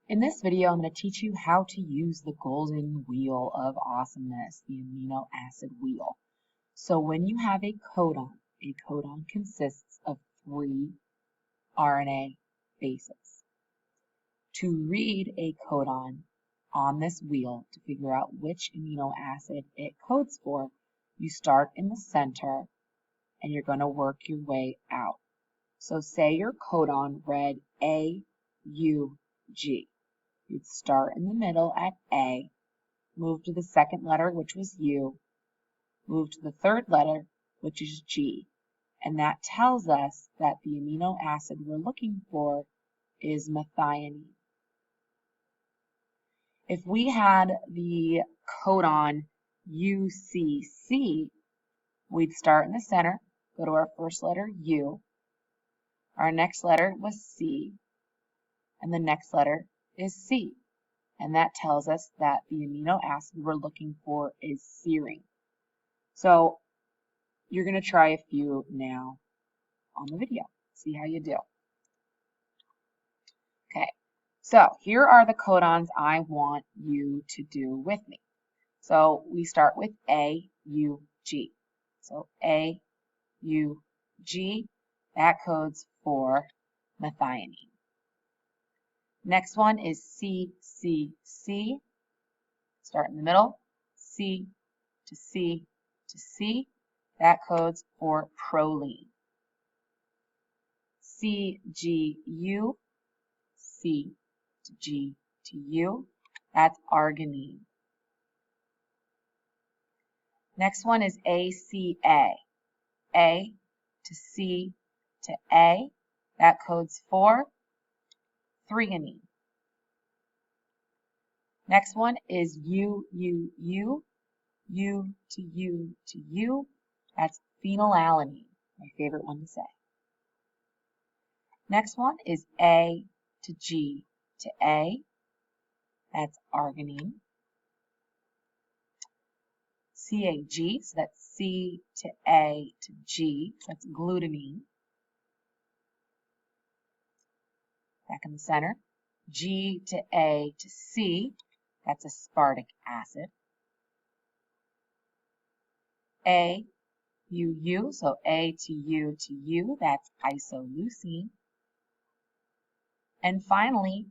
In this video, I'm going to teach you how to use the golden wheel of awesomeness, the amino acid wheel. So when you have a codon consists of 3 RNA bases. To read a codon on this wheel to figure out which amino acid it codes for, you start in the center and you're going to work your way out. So say your codon read AUG. You'd start in the middle at A, move to the second letter, which was U, move to the third letter, which is G, and that tells us that the amino acid we're looking for is methionine. If we had the codon UCC, we'd start in the center, go to our first letter U, our next letter was C, and the next letter is C. And that tells us that the amino acid we're looking for is serine. So you're going to try a few now on the video. See how you do. Okay, so here are the codons I want you to do with me. So we start with AUG. So AUG, that codes for methionine. Next one is CCC. Start in the middle. C to C to C. That codes for proline. CGU. C to G to U. That's arginine. Next one is ACA. A to C to A. That codes for threonine. Next one is UUU, U to U to U. That's phenylalanine, my favorite one to say. Next one is A to G to A. That's arginine. CAG, so that's C to A to G. That's glutamine. Back in the center. G to A to C, that's aspartic acid. AUU, so A to U to U, that's isoleucine. And finally,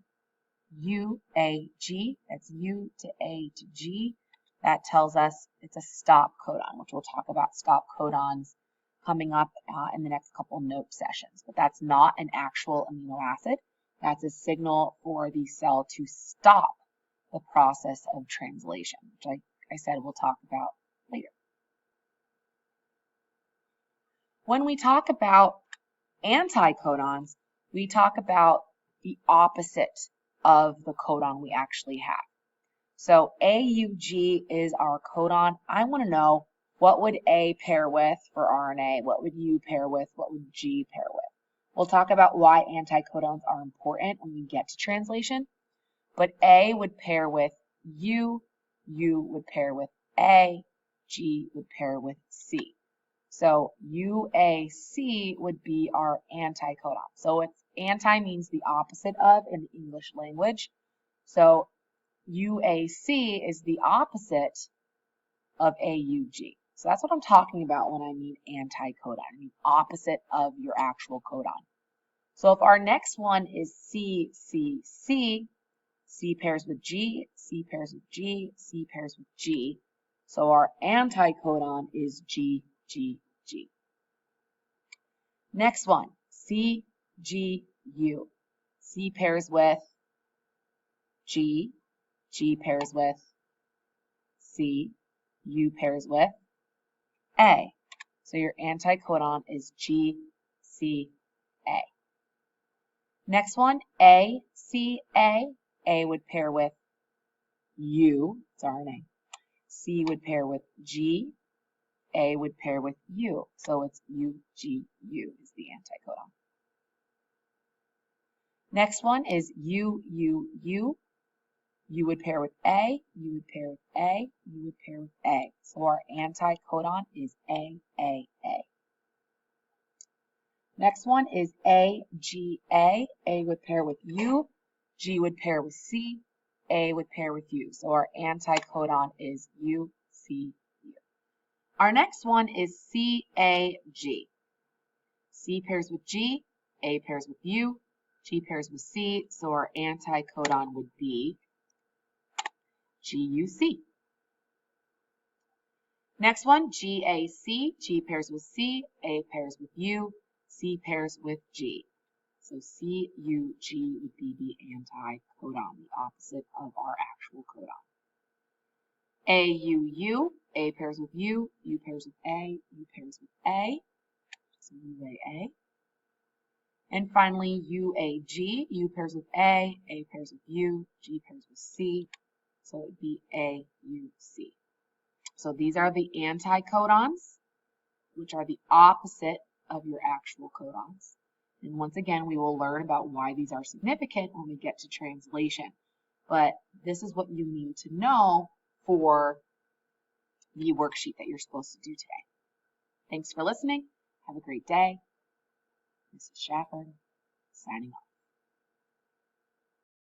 UAG, that's U to A to G, that tells us it's a stop codon, which we'll talk about stop codons coming up in the next couple note sessions. But that's not an actual amino acid. That's a signal for the cell to stop the process of translation, which I said we'll talk about later. When we talk about anticodons, we talk about the opposite of the codon we actually have. So AUG is our codon. I want to know, what would A pair with for RNA? What would U pair with? What would G pair with? We'll talk about why anticodons are important when we get to translation. But A would pair with U, U would pair with A, G would pair with C. So UAC would be our anticodon. So it's anti means the opposite of in the English language. So UAC is the opposite of AUG. So that's what I'm talking about when I mean anticodon. I mean opposite of your actual codon. So if our next one is CCC, C pairs with G, C pairs with G, C pairs with G. So our anticodon is GGG. Next one, CGU. C pairs with G, G pairs with C, U pairs with A. So your anticodon is GCA. Next one, ACA. A would pair with U, it's RNA. C would pair with G. A would pair with U. So it's UGU is the anticodon. Next one is UUU. U would pair with A, U would pair with A, U would pair with A. So our anticodon is AAA. Next one is AGA. A would pair with U, G would pair with C, A would pair with U. So our anticodon is UCU. Our next one is CAG. C pairs with G, A pairs with U, G pairs with C, so our anticodon would be GUC. Next one, GAC, G pairs with C, A pairs with U, C pairs with G. So CUG would be the anticodon, the opposite of our actual codon. AUU, A pairs with U, U pairs with A, U pairs with A, so UAA. And finally, UAG, U pairs with A pairs with U, G pairs with C, so it would be AUC. So these are the anticodons, which are the opposite of your actual codons. And once again, we will learn about why these are significant when we get to translation. But this is what you need to know for the worksheet that you're supposed to do today. Thanks for listening. Have a great day. Mrs. Shafford, signing off.